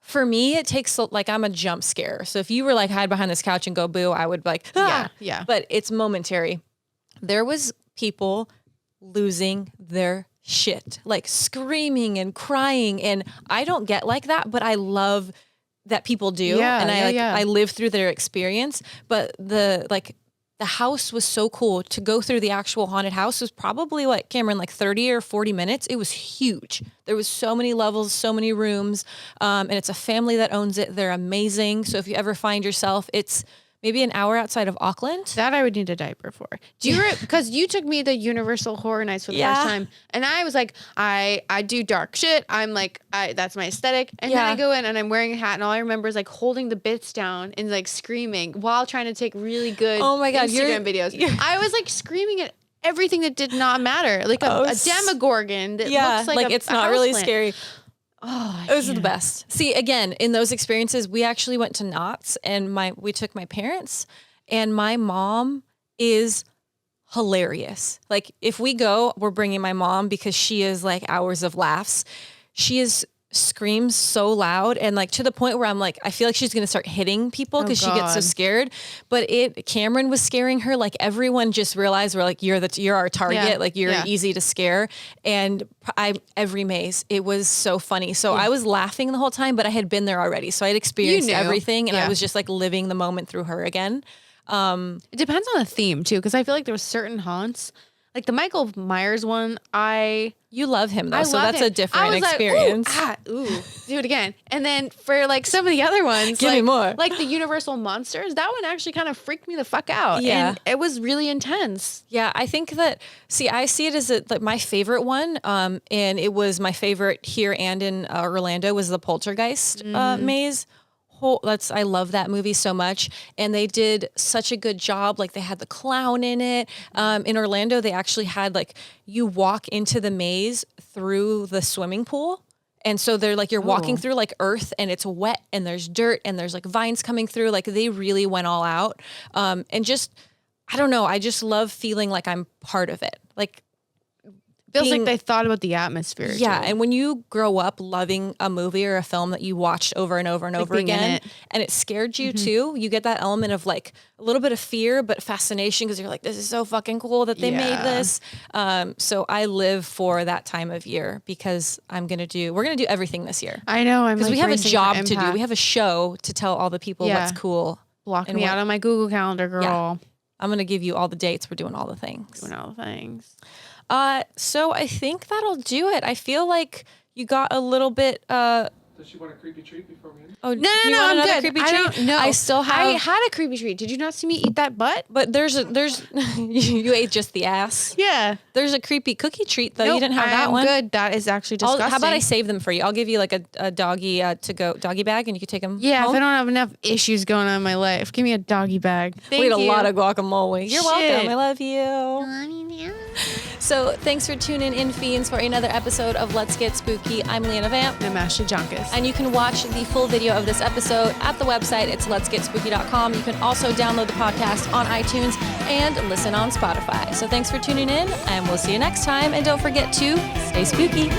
S1: for me, it takes like, I'm a jump scare. So if you were like hide behind this couch and go boo, I would be like, ah!
S2: Yeah.
S1: But it's momentary. There was people losing their shit, like screaming and crying. And I don't get like that, but I love that people do. And I live through their experience. But the house was so cool. To go through the actual haunted house was probably like, Cameron, like 30 or 40 minutes. It was huge. There was so many levels, so many rooms. And it's a family that owns it. They're amazing. So if you ever find yourself, it's maybe an hour outside of Auckland.
S2: That I would need a diaper for. Do you because you took me to Universal Horror Nights for the first time, and I was like, I do dark shit. I'm like, that's my aesthetic. And then I go in and I'm wearing a hat, and all I remember is like holding the bits down and like screaming while trying to take really good Instagram videos. I was like screaming at everything that did not matter, like a Demogorgon that looks like
S1: it's not really scary.
S2: Oh,
S1: it was the best. See, again, in those experiences, we actually went to Knott's, and we took my parents, and my mom is hilarious. Like if we go, we're bringing my mom because she is like hours of laughs. She screams so loud, and like to the point where I'm like, I feel like she's gonna start hitting people because she gets so scared. But Cameron was scaring her. Like everyone just realized we're like, you're our target. Like you're easy to scare. And every maze, it was so funny. So I was laughing the whole time, but I had been there already, so I had experienced everything, and I was just like living the moment through her again.
S2: It depends on the theme too, because I feel like there was certain haunts. Like the Michael Myers one,
S1: you love him though, so that's a different experience.
S2: Like, do it again. And then for like some of the other ones,
S1: give me more.
S2: Like the Universal Monsters, that one actually kind of freaked me the fuck out.
S1: Yeah,
S2: and it was really intense.
S1: Yeah, I think that. See, I see it as like my favorite one, and it was my favorite here and in Orlando was the Poltergeist maze. I love that movie so much, and they did such a good job. Like they had the clown in it. In Orlando, they actually had like you walk into the maze through the swimming pool, and so they're like you're walking through like earth, and it's wet, and there's dirt, and there's like vines coming through. Like they really went all out, and just I don't know. I just love feeling like I'm part of it. Like.
S2: Feels like they thought about the atmosphere.
S1: Yeah, and when you grow up loving a movie or a film that you watched over and over and over again, and it scared you too, you get that element of like a little bit of fear, but fascination because you're like, this is so fucking cool that they made this. So I live for that time of year because we're gonna do everything this year.
S2: I know,
S1: because we have a job to do. We have a show to tell all the people what's cool.
S2: Block me out on my Google Calendar, girl. Yeah.
S1: I'm gonna give you all the dates. We're doing all the things. So I think that'll do it. I feel like you got a little bit.
S3: Does she want a creepy treat before we end?
S2: Oh no, I'm good.
S1: Creepy treat?
S2: I don't know.
S1: I still have.
S2: I had a creepy treat. Did you not see me eat that butt?
S1: But there's you ate just the ass.
S2: Yeah.
S1: There's a creepy cookie treat though. Nope, you didn't have that one.
S2: Good. That is actually disgusting.
S1: How about I save them for you? I'll give you like a doggy doggy bag, and you can take them.
S2: Yeah.
S1: home.
S2: If I don't have enough issues going on in my life, give me a doggy bag.
S1: We ate a lot of guacamole. You're welcome. I love you. So thanks for tuning in, Fiends, for another episode of Let's Get Spooky. I'm Leanna Vamp.
S2: And I'm Ashley Jonkus.
S1: And you can watch the full video of this episode at the website. It's letsgetspooky.com. You can also download the podcast on iTunes and listen on Spotify. So thanks for tuning in, and we'll see you next time. And don't forget to stay spooky.